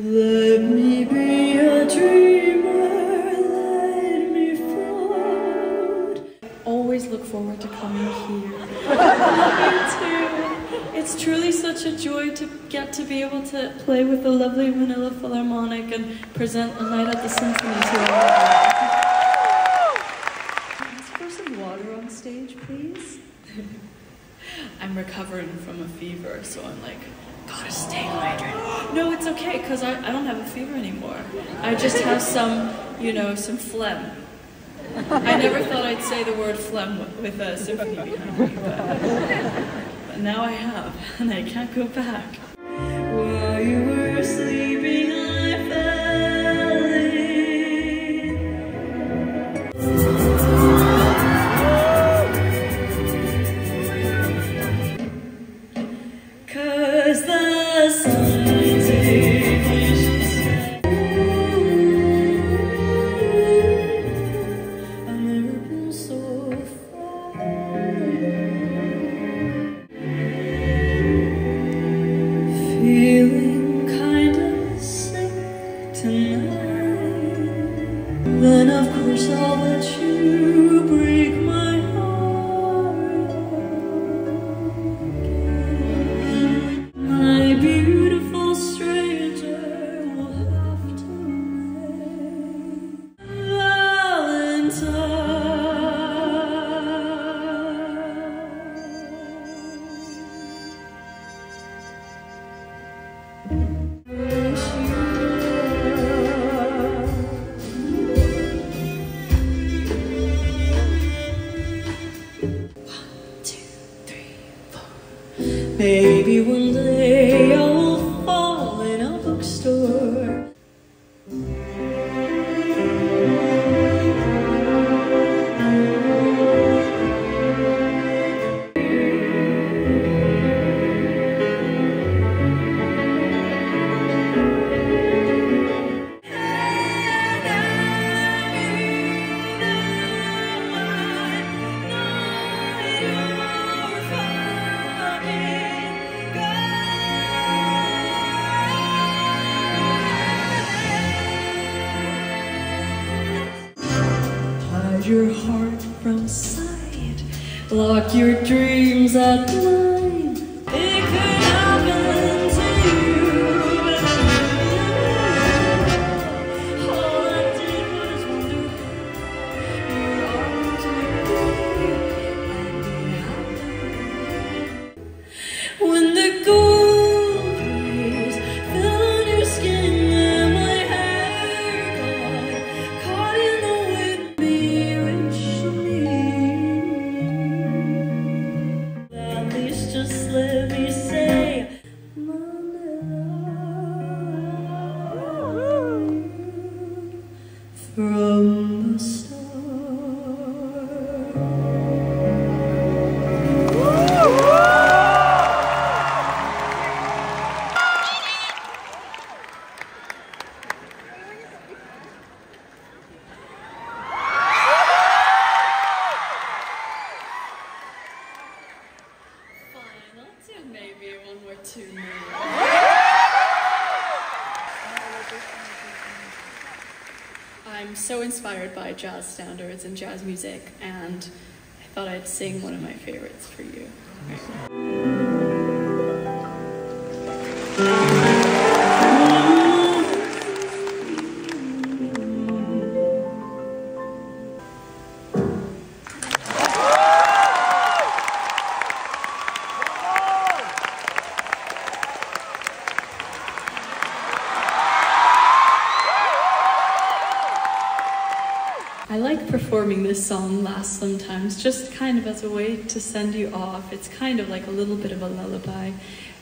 Let me be a dreamer, let me float. Always look forward to coming here. Love you too. It's truly such a joy to get to be able to play with the lovely Manila Philharmonic and present a night at the Symphony to everyone. Let's pour some water on stage, please. I'm recovering from a fever, so I'm like, gotta stay hydrated. No, it's okay, because I don't have a fever anymore. I just have some, you know, some phlegm. I never thought I'd say the word phlegm with a symphony behind me, but now I have, and I can't go back. While you were sleeping, I fell in. 'Cause the sun's I've never been so far. Feeling kinda sick tonight. Then of course I'll let you break my heart again. My beautiful stranger will have to make Valentine. Maybe one day I will fall in a bookstore. Your heart from sight, lock your dreams at night. It could happen to you. All I did was wonder your arms would break and be happy. When the gold rays fell on your skin and my hair got caught in the wind. Just let me say, from the start. Maybe one more tune. I'm so inspired by jazz standards and jazz music, and I thought I'd sing one of my favorites for you. I like performing this song last sometimes, just kind of as a way to send you off. It's kind of like a little bit of a lullaby.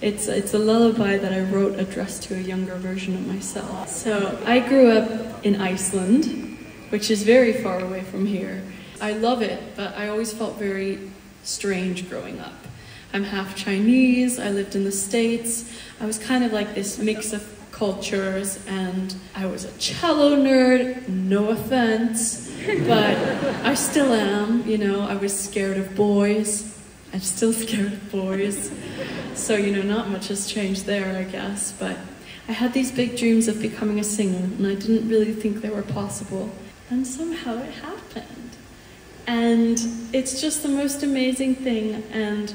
It's a lullaby that I wrote addressed to a younger version of myself. So I grew up in Iceland, which is very far away from here. I love it, but I always felt very strange growing up. I'm half Chinese, I lived in the States. I was kind of like this mix of cultures, and I was a cello nerd, no offense, but I still am, you know. I was scared of boys. I'm still scared of boys. So, you know, not much has changed there, I guess, but I had these big dreams of becoming a singer, and I didn't really think they were possible. And somehow it happened. And it's just the most amazing thing, and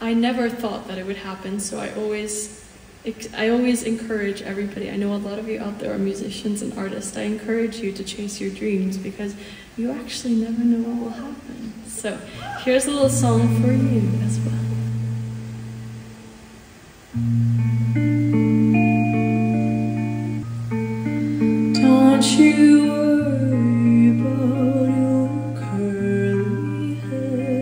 I never thought that it would happen, so I always encourage everybody. I know a lot of you out there are musicians and artists. I encourage you to chase your dreams because you actually never know what will happen. So here's a little song for you as well. Don't you worry about your curly hair.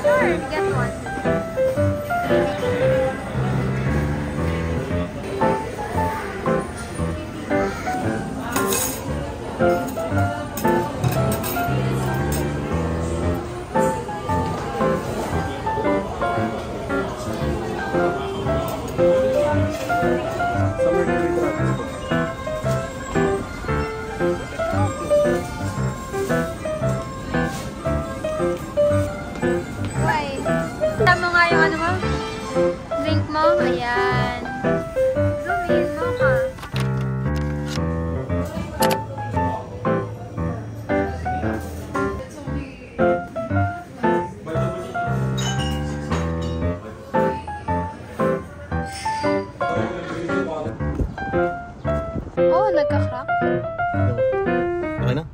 Sure, get one. Tama nga yung ano mo? Drink mo? Ayan. Lumin mo ka. Oh, nagka-crack. Okay na?